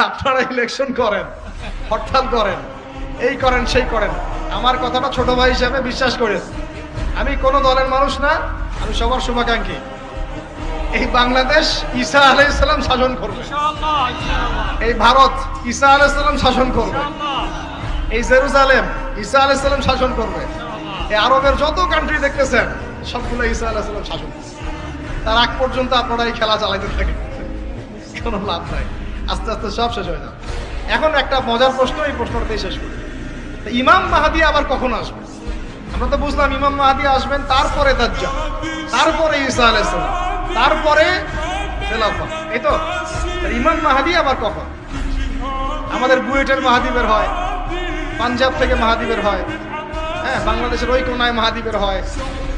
আপনারা ইলেকশন করেন, হরতাল করেন, এই করেন সেই করেন, আমার কথাটা ছোট ভাই হিসাবে বিশ্বাস করেন। আমি কোনো দলের মানুষ না, আমি সবার শুভাকাঙ্ক্ষী। এই বাংলাদেশ ঈসা আলাইহিস সালাম শাসন করবে, এই ভারত ঈসা আলাইহিস সালাম শাসন করবে, এই জেরুজালেম ঈসা আলাইহিস সালাম শাসন করবে, এই আরবের যত কান্ট্রি দেখতেছেন সবগুলো ঈসা আলাইহিস সালাম শাসন করবে। তার আগ পর্যন্ত আপনারা এই খেলা চালাইতে থাকেন, কোনো লাভ নাই, আস্তে আস্তে সব শেষ হয়ে যাবে। এখন একটা মজার প্রশ্ন, এই প্রশ্নটাই শেষ করি। ইমাম মাহদী আবার কখন আসবে? আমরা তো বুঝলাম ইমাম মাহদী আসবেন, তারপরে দাজ্জাল, তারপরে ঈসা আলাইহিস সালাম, তারপরে খেলাফত, এই তো। ইমাম মাহদী আবার কখন? আমাদের বুয়েটের মাহদী বের হয়, পাঞ্জাব থেকে মাহদী বের হয়, হ্যাঁ, বাংলাদেশের ওই কোনায় মাহদী বের হয়,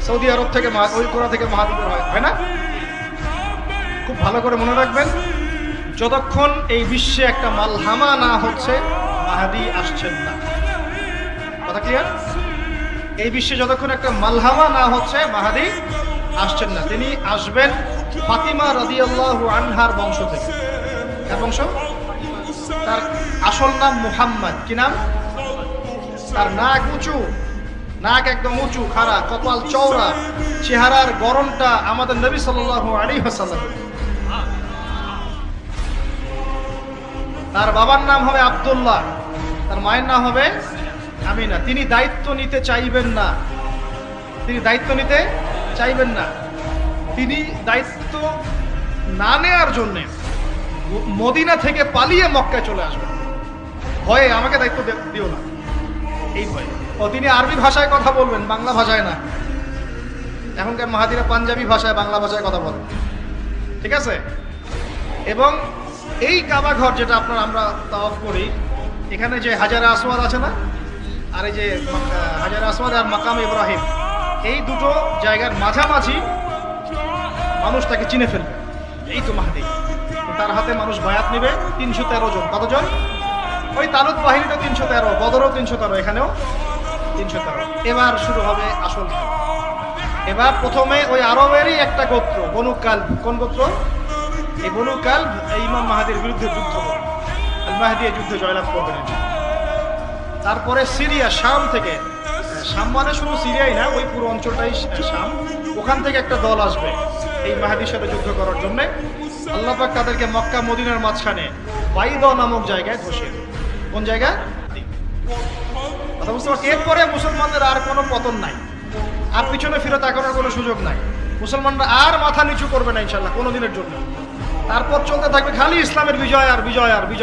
সৌদি আরব থেকে ওই কোনা থেকে মাহদী বের হয়, হয় না? খুব ভালো করে মনে রাখবেন, যতক্ষণ এই বিশ্বে একটা মালহামা না হচ্ছে মাহদী আসছেন না। কথা ক্লিয়ার? এই বিশ্বে যতক্ষণ একটা মালহামা না হচ্ছে মাহদী আসছেন না। তিনি আসবেন ফাতিমা রাদিয়াল্লাহু আনহার বংশ থেকে। কার বংশ? তার আসল নাম মুহাম্মদ। কি নাম? তার নাক উঁচু, নাক একদম উঁচু, খাড়া, কপাল চওড়া, চেহারার গড়নটা আমাদের নবী সাল্লাল্লাহু আলাইহি ওয়াসাল্লাম। তার বাবার নাম হবে আব্দুল্লাহ, তার মায়ের নাম হবে আমিনা। তিনি দায়িত্ব নিতে চাইবেন না, তিনি দায়িত্ব নিতে চাইবেন না। তিনি দায়িত্ব না নেওয়ার জন্য মদিনা থেকে পালিয়ে মক্কায় চলে আসবেন। ভয়ে আমাকে দায়িত্ব দিও না, এই ভয়ে। ও তিনি আরবি ভাষায় কথা বলবেন, বাংলা ভাষায় না। এখনকার মাহাদিরা পাঞ্জাবি ভাষায়, বাংলা ভাষায় কথা বলেন, ঠিক আছে? এবং এই কাবা ঘর যেটা আমরা তাওয়াফ করি, এখানে যে হাজারে আসওয়াদ আছে না, আর এই যে হাজারে আসওয়াদ আর মাকাম ইব্রাহিম, এই দুটো জায়গার মাঝামাঝি মানুষ তাকে চিনে ফেলবে, এই তো মাহদী। তার হাতে মানুষ বায়াত নেবে 313 জন। কতজন? ওই তালুত বাহিনীতে 313, বদরও 313, এখানেও 313। এবার শুরু হবে আসল খেলা। এবার প্রথমে ওই আরবেরই একটা গোত্র, বনু কালব। কোন গোত্র? এই বনু কালব এই ইমাম মাহদীর বিরুদ্ধে যুদ্ধ করে, আল মাহদী এই যুদ্ধে জয়লাভ করবেন। তারপরে সিরিয়া, শাম থেকে, শাম মানে শুধু সিরিয়াই না, ওই পুরো অঞ্চলটাই শাম, ওখান থেকে একটা দল আসবে এই মাহদীর সাথে যুদ্ধ করার জন্য। আল্লাহ পাক তাদেরকে মক্কা মদিনার মাঝখানে বাইদ নামক জায়গায় বসিয়ে দেবে। কোন জায়গা? কথা বুঝতে পারছি? এরপরে মুসলমানদের আর কোনো পতন নাই, আর পিছনে ফিরে তাকানোর কোনো সুযোগ নাই। মুসলমানরা আর মাথা নিচু করবে না ইনশাল্লাহ কোনোদিনের জন্য। তারপর চলতে থাকবে খালি ইসলামের বিজয় আর বিজয় আর বিজয়।